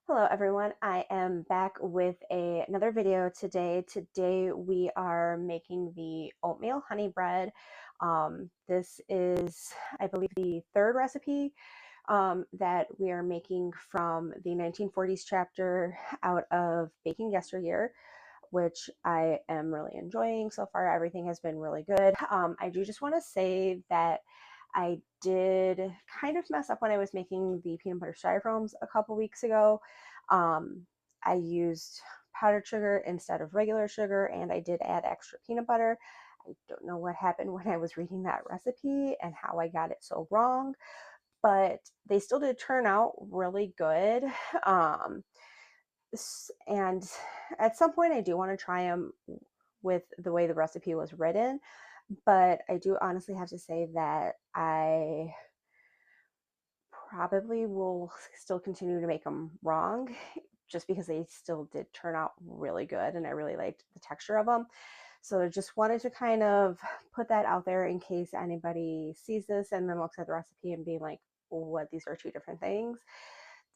Hello everyone, I am back with another video today. Today we are making the oatmeal honey bread. This is, I believe, the third recipe that we are making from the 1940s chapter out of Baking Yesteryear, which I am really enjoying so far. Everything has been really good. I do just want to say that I did kind of mess up when I was making the peanut butter styrofoams a couple weeks ago. Um, I used powdered sugar instead of regular sugar, and I did add extra peanut butter. I don't know what happened when I was reading that recipe and how I got it so wrong, but they still did turn out really good. Um, and at some point, I do want to try them with the way the recipe was written, but I do honestly have to say that I probably will still continue to make them wrong just because they still did turn out really good and I really liked the texture of them. So I just wanted to kind of put that out there in case anybody sees this and then looks at the recipe and being like, what, these are two different things.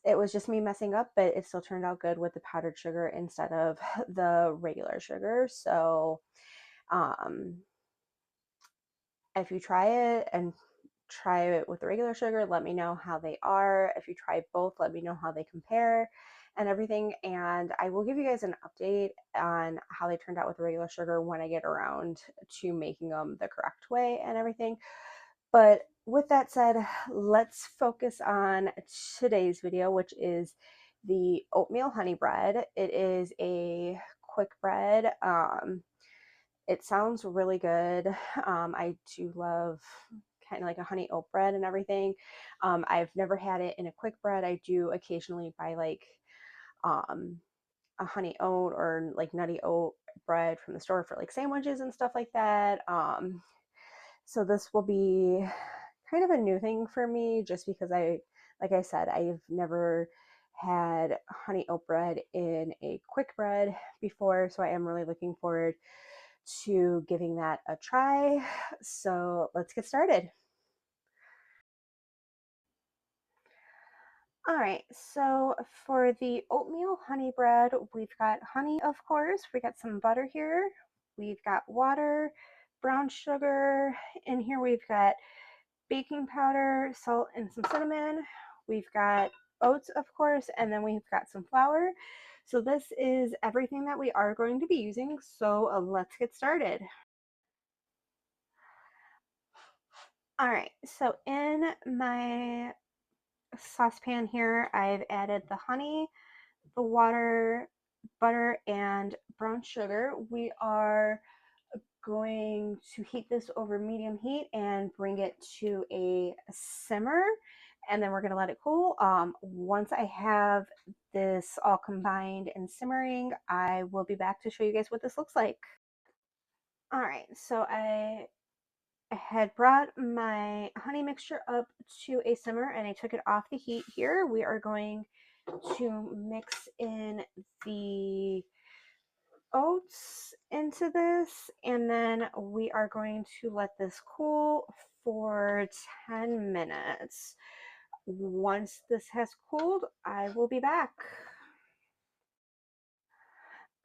It was just me messing up, but it still turned out good with the powdered sugar instead of the regular sugar. So if you try it and try it with the regular sugar, let me know how they are. If you try both, let me know how they compare and everything. And I will give you guys an update on how they turned out with the regular sugar when I get around to making them the correct way and everything. But with that said, let's focus on today's video, which is the oatmeal honey bread. It is a quick bread. It sounds really good. I do love kind of like a honey oat bread and everything. I've never had it in a quick bread. I do occasionally buy like um, a honey oat or like nutty oat bread from the store for like sandwiches and stuff like that. So this will be kind of a new thing for me just because like I said, I've never had honey oat bread in a quick bread before. So I am really looking forward to giving that a try. So let's get started. All right, so for the oatmeal honey bread, we've got honey, of course. We got some butter here. We've got water, brown sugar. In here, we've got baking powder, salt, and some cinnamon. We've got oats, of course, and then we've got some flour. So this is everything that we are going to be using. So let's get started. All right, so in my saucepan here, I've added the honey, the water, butter, and brown sugar. We are going to heat this over medium heat and bring it to a simmer, and then we're going to let it cool. Once I have this all combined and simmering, I will be back to show you guys what this looks like. All right, so I had brought my honey mixture up to a simmer and I took it off the heat here. We are going to mix in the oats into this, and then we are going to let this cool for 10 minutes. Once this has cooled, I will be back.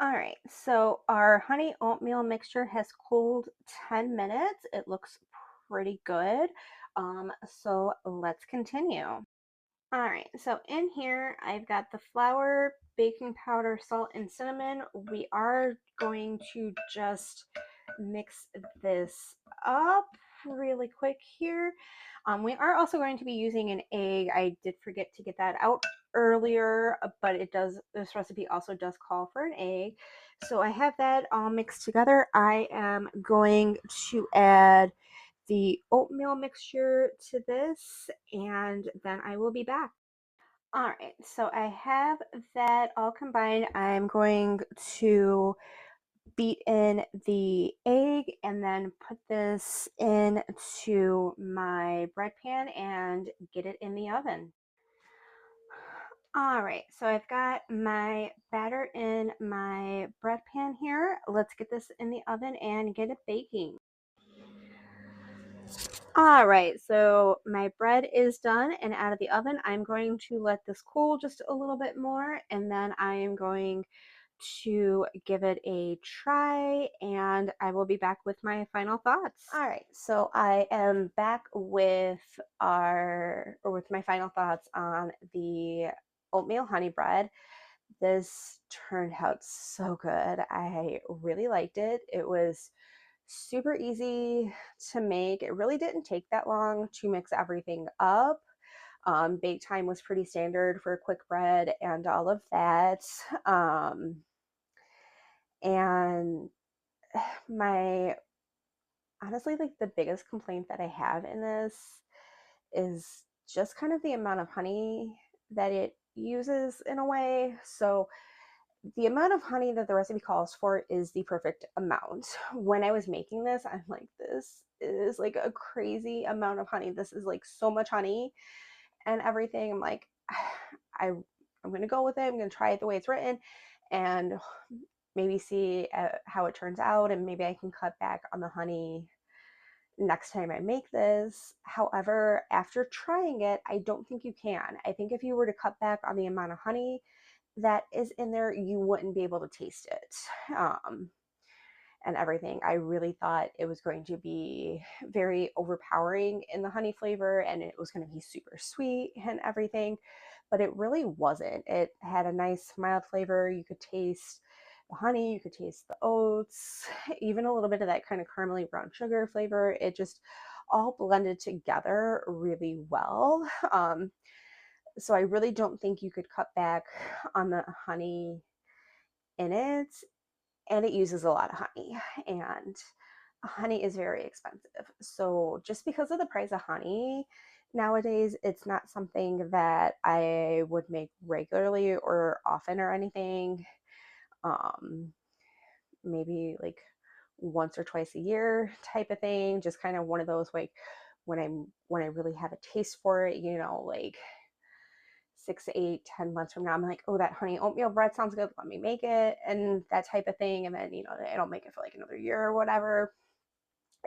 All right, so our honey oatmeal mixture has cooled 10 minutes. It looks pretty good. So let's continue. All right, so in here, I've got the flour, baking powder, salt, and cinnamon. We are going to just mix this up really quick here. We are also going to be using an egg. I did forget to get that out earlier, but this recipe also does call for an egg. So I have that all mixed together. I am going to add the oatmeal mixture to this, and then I will be back. All right, so I have that all combined. I'm going to beat in the egg and then put this into my bread pan and get it in the oven. All right, so I've got my batter in my bread pan here. Let's get this in the oven and get it baking. All right, so my bread is done and out of the oven. I'm going to let this cool just a little bit more, and then I am going to give it a try, and I will be back with my final thoughts. All right, so I am back with with my final thoughts on the oatmeal honey bread. This turned out so good. I really liked it. It was super easy to make. It really didn't take that long to mix everything up. Bake time was pretty standard for quick bread and all of that. And my honestly, like the biggest complaint that I have in this is just kind of the amount of honey that it uses in a way. So the amount of honey that the recipe calls for is the perfect amount. When I was making this, I'm like, this is like a crazy amount of honey. This is like so much honey and everything. I'm like, I'm gonna go with it. I'm gonna try it the way it's written, and maybe see how it turns out, and maybe I can cut back on the honey next time I make this. However, after trying it, I don't think you can. I think if you were to cut back on the amount of honey that is in there, you wouldn't be able to taste it. And everything. I really thought it was going to be very overpowering in the honey flavor and it was going to be super sweet and everything, but it really wasn't. It had a nice mild flavor. You could taste the honey, you could taste the oats, even a little bit of that kind of caramely brown sugar flavor. It just all blended together really well. So I really don't think you could cut back on the honey in it, and it uses a lot of honey, and honey is very expensive. So just because of the price of honey nowadays, it's not something that I would make regularly or often or anything. um Maybe like once or twice a year type of thing, just kind of one of those like when I really have a taste for it, like 6 to 8, 10 months from now, I'm like, oh, that honey oatmeal bread sounds good. Let me make it, and that type of thing. And then, I don't make it for like another year or whatever,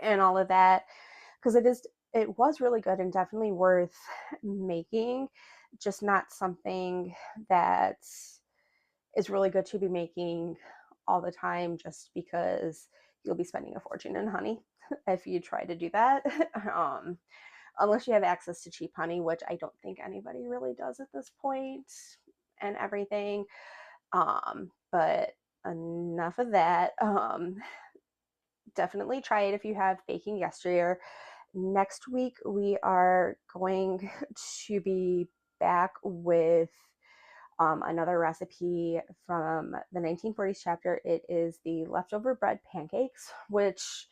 and all of that, because it was really good and definitely worth making. Just not something that is really good to be making all the time, just because you'll be spending a fortune in honey if you try to do that. um, unless you have access to cheap honey, which I don't think anybody really does at this point and everything. But enough of that. Definitely try it if you have Baking Yesteryear. Next week, we are going to be back with another recipe from the 1940s chapter. It is the leftover bread pancakes, which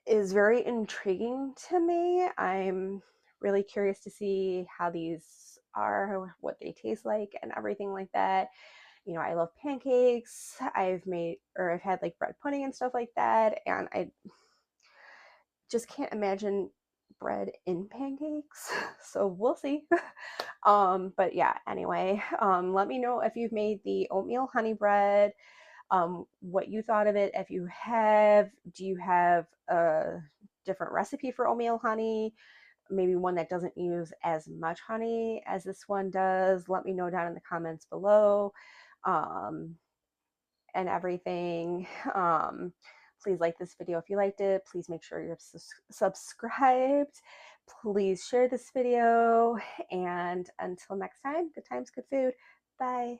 is very intriguing to me. I'm really curious to see how these are, what they taste like, and everything like that. I love pancakes. I've had like bread pudding and stuff like that, and I just can't imagine bread in pancakes. So we'll see. But yeah, anyway, let me know if you've made the oatmeal honey bread, what you thought of it. If you have, do you have a different recipe for oatmeal honey? Maybe one that doesn't use as much honey as this one does. Let me know down in the comments below. Um, and everything. Please like this video if you liked it. Please make sure you're subscribed. Please share this video. And until next time, good times, good food. Bye.